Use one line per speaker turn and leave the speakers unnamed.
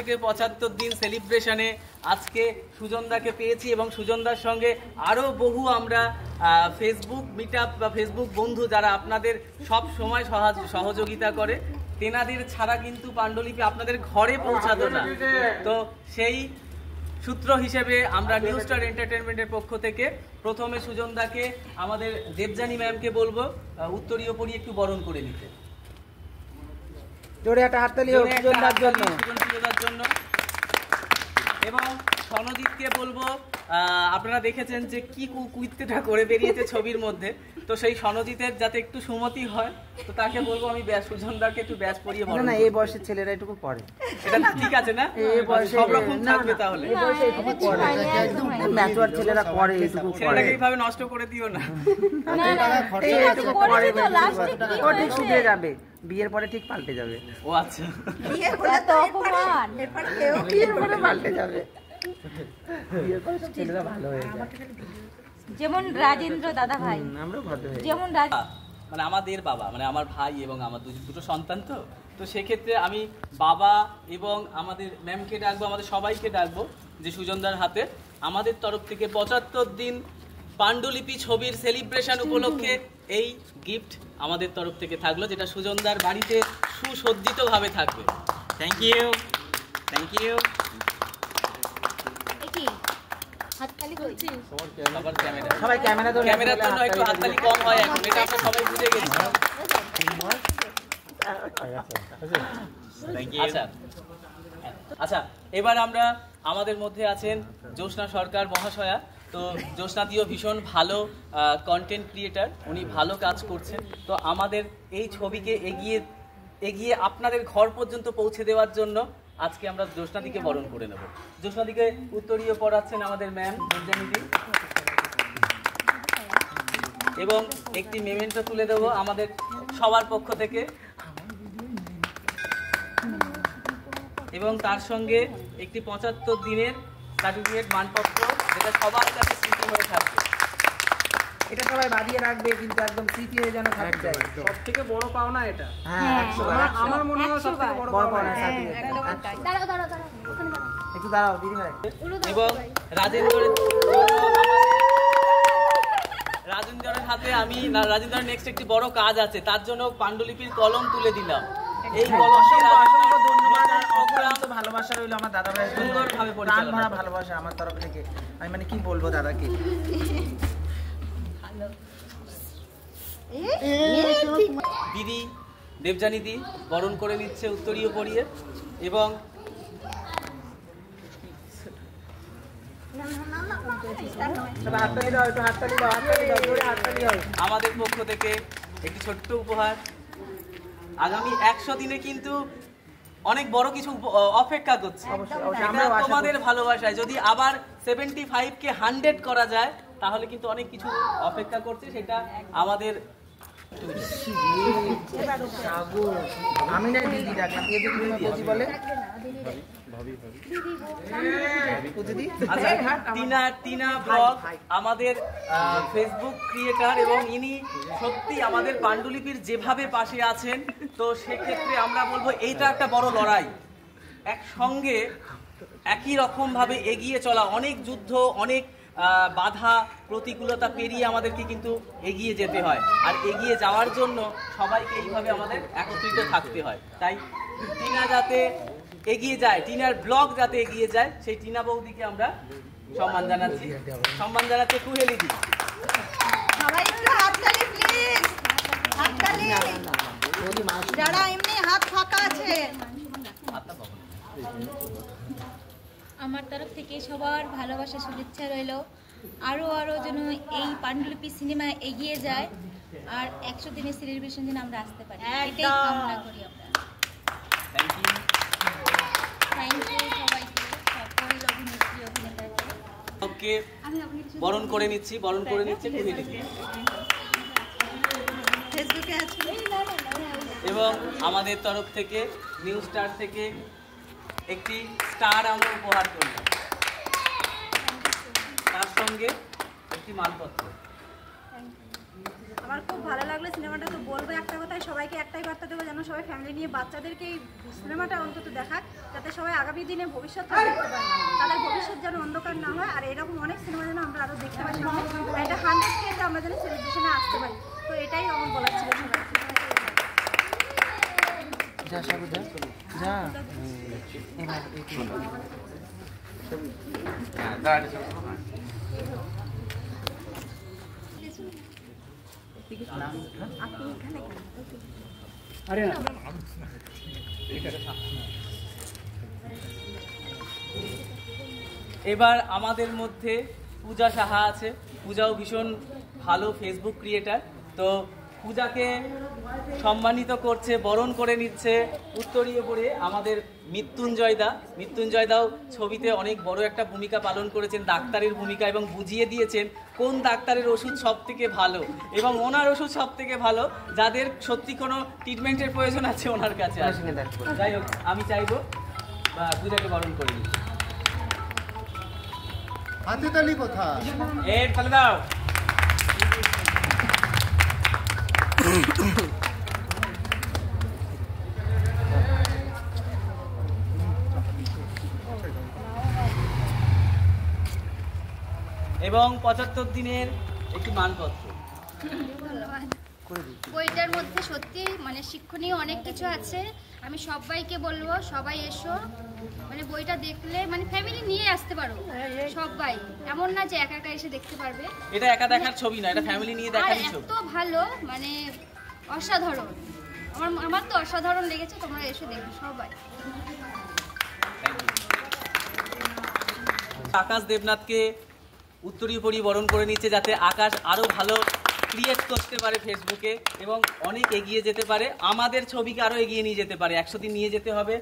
থেকে 75 দিন সেলিব্রেশনে আজকে সুজনদাকে পেয়েছি এবং সুজনদার সঙ্গে আরও বহু আমরা ফেসবুক মিটআপ বা ফেসবুক বন্ধু যারা আপনাদের সব সময় সহযোগিতা করে, তেনাদের ছাড়া কিন্তু পাণ্ডুলিপি আপনাদের ঘরে পৌঁছাতো না। তো সেই সূত্র হিসেবে আমরা নিউ স্টার এন্টারটেনমেন্টের পক্ষ থেকে প্রথমে সুজনদাকে আমাদের দেবযানী ম্যামকে বলবো উত্তরীয় পরি একটু বরণ করে নিতে।
জোরে একটা হাততালি হোক সুজনদার
জন্য। এবং সনজিৎকে বলবো, আপনারা দেখেছেন যে কি কুইত্তেটা করে বেরিয়েছে ছবির মধ্যে, তো সেই সনজিতের যাতে একটু সুমতি হয়, তো তাকে বলবো আমি সুজনদাকে একটু ব্যাস পরিয়ে বলবো।
না, এই বয়সের ছেলেরা এটুকু পড়ে,
এটা ঠিক আছে না?
এই বয়সে
সব রকম থাকবে তাহলে।
এই বয়সে এটুকু পড়ে, একদম ম্যাচুয়ার ছেলেরা পড়ে, এটুকু পড়ে।
ছেলেটাকে এইভাবে নষ্ট করে দিও না।
এটুকু পড়ে, ও ঠিক শুধরে যাবে, বিয়ের পরে ঠিক পাল্টে যাবে।
ও আচ্ছা,
বিয়ের পরে তো অপমান, এরপর কেউ
বিয়ের পরে পাল্টে যাবে, বিয়ের পরে ছেলেরা ভালো হয়ে যায়।
যেমন রাজেন্দ্র দাদা ভাই,
আমরা ভালো হয়ে
যেমন
মানে আমাদের বাবা, মানে আমার ভাই এবং আমার দুটো সন্তান, তো সেক্ষেত্রে আমি বাবা এবং আমাদের ম্যামকে ডাকবো, আমাদের সবাইকে ডাকবো যে সুজনদার হাতে আমাদের তরফ থেকে 75 দিন পাণ্ডুলিপি ছবির সেলিব্রেশন উপলক্ষে এই গিফট আমাদের তরফ থেকে থাকলো, যেটা সুজনদার বাড়িতে সুসজ্জিতভাবে থাকবে। Thank you, thank you.
সবাই ক্যামেরার
জন্য একটু হাততালি কম হয় এখন, এটা আমরা সবাই বুঝে গেছি। আচ্ছা, এবার আমরা আমাদের মধ্যে আছেন জ্যোৎস্না সরকার মহাশয়া। তো জ্যোৎস্নাদিও ভীষণ ভালো কন্টেন্ট ক্রিয়েটার, উনি ভালো কাজ করছেন। তো আমাদের এই ছবিকে এগিয়ে আপনাদের ঘর পর্যন্ত পৌঁছে দেওয়ার জন্য আজকে আমরা জ্যোৎস্নাদিকে বরণ করে নেব। জ্যোৎস্নাদিকে উত্তরীয় পড়াচ্ছেন আমাদের ম্যাম দেবযানীদি, এবং একটি মেমেন্টো তুলে দেবো আমাদের সবার পক্ষ থেকে, এবং তার সঙ্গে একটি 75 দিনের সার্টিফিকেট মানপত্র, যেটা সবার কাছে স্মৃতি হয়ে থাকবে।
এটা সবাই বাঁধিয়ে রাখবে, কিন্তু একদম স্মৃতি হয়ে যেন থাকতে চাই।
সব থেকে বড় পাওনা এটা।
হ্যাঁ,
আমার মনে হয় সব থেকে বড় পাওনা।
একটু দাঁড়াও দিদি ভাই।
এবং রাজেন্দ্রের হাতে রাজেন্দ্রের নেক্সট একটি বড় কাজ আছে, তার জন্য পাণ্ডুলিপির কলম তুলে দিলাম। এই কলমটি
ভালোবাসা রইল আমার দাদা ভাই, সুন্দরভাবে প্রাণ ভরা ভালোবাসা আমার তরফ থেকে। আমি মানে কি বলবো দাদাকে,
দিদি দেবযানী দি বরণ করে নিচ্ছে উত্তরীয় পরিয়ে, এবং আমাদের পক্ষ থেকে একটি ছোট্ট উপহার। আগামী 100 দিনে কিন্তু অনেক বড় কিছু অপেক্ষা করছে তোমাদের ভালোবাসায়। যদি আবার 75কে 100 করা যায়, তাহলে কিন্তু অনেক কিছু অপেক্ষা করছে, সেটা আমাদের।
আমি না দিদি ডাকলাম, বলে
টিনা ব্লগ আমাদের ফেসবুক ক্রিয়েটার, এবং ইনি সত্যি আমাদের পাণ্ডুলিপির যেভাবে পাশে আছেন। তো সেক্ষেত্রে আমরা বলবো এইটা একটা বড় লড়াই, একসঙ্গে একই রকম ভাবে এগিয়ে চলা, অনেক যুদ্ধ, অনেক বাধা প্রতিকূলতা পেরিয়ে আমাদেরকে কিন্তু এগিয়ে যেতে হয়, আর এগিয়ে যাওয়ার জন্য সবাইকে এইভাবে আমাদের একত্রিত থাকতে হয়। তাই টিনা যাতে এগিয়ে যায়, টিনার ব্লগ যাতে এগিয়ে যায়, সেই টিনা বৌদিকে আমরা সম্মান জানাচ্ছি। সম্মান জানাচ্ছে কুহেলি দি।
সবাই একটু হাততালি প্লিজ, হাততালি যারা এমনি হাত ফাঁকা আছে।
আমার তরফ থেকে সবার ভালোবাসা শুভেচ্ছা রইল, আরও যেন এই পাণ্ডুলিপি সিনেমা এগিয়ে যায়, আর 100 দিনের সেলিব্রেশন যেন আমরা আসতে পারি, এটাই কামনা করি আমরা। থ্যাংক ইউ সবাইকে, সকল অভিনেত্রী অভিনেতাকে।
বরণ করে নিচ্ছি এবং আমাদের তরফ থেকে নিউ স্টার থেকে একটি স্টার আমরা উপহার করলাম, তার সঙ্গে একটি মানপত্র।
আমার খুব ভালো লাগলো সিনেমাটা। তো বলবো একটা কথাই, সবাইকে একটাই বার্তা দেবো, যেন সবাই ফ্যামিলি নিয়ে বাচ্চাদেরকে এই সিনেমাটা অন্তত দেখাক। যাতে সবাই আগামী দিনে ভবিষ্যৎটা দেখতে পায়, তাদের ভবিষ্যৎ যেন অন্ধকার না হয়। আর এরকম অনেক সিনেমা যেন আমরা আরও দেখতে পাই সামনে, আর এটা 100কে আমরা যেন সেলিব্রেশনে আসতে পারি। তো এটাই আমার বলার ছিল সবাইকে।
যা সাবু যা যা এবার
আরে না
এবার আমাদের মধ্যে পূজা সাহা আছে। পূজাও ভীষণ ভালো ফেসবুক ক্রিয়েটার। তো পূজাকে সম্মানিত করছে, বরণ করে নিচ্ছে উত্তরীয় পরে আমাদের মৃত্যুঞ্জয়দাও ছবিতে অনেক বড় একটা ভূমিকা পালন করেছেন, ডাক্তারের ভূমিকা, এবং বুঝিয়ে দিয়েছেন কোন ডাক্তারের ওষুধ সব থেকে ভালো, এবং ওনার ওষুধ সব থেকে ভালো যাদের সত্যি কোনো ট্রিটমেন্টের প্রয়োজন আছে ওনার কাছে আসে। যাই হোক, আমি চাইবো পূজাকে বরণ করে নিই।
হাতে তালি কোথায়?
তাহলে দাও। এবং 75 দিনের একটি মানপত্র।
বইটার মধ্যে সত্যি মানে শিক্ষণীয় অনেক কিছু আছে। আমি সবাইকে বলবো, সবাই এসো, মানে বইটা দেখলে মানে ফ্যামিলি নিয়ে আসতে পারো সবাই, এমন না যে একা একা এসে দেখতে পারবে।
এটা একা দেখার ছবি না, এটা ফ্যামিলি নিয়ে দেখারই ছবি।
এত ভালো, মানে অসাধারণ। আমার তো অসাধারণ লেগেছে, তোমরা এসে দেখো সবাই।
আকাশ দেবনাথকে উত্তরীয় বরণ করে নিচ্ছে, যাতে আকাশ আরো ভালো ক্রিয়েট করতে পারে ফেসবুকে এবং অনেক এগিয়ে যেতে পারে, আমাদের ছবিকে আরো এগিয়ে নিয়ে যেতে পারে। 100 দিন নিয়ে যেতে হবে।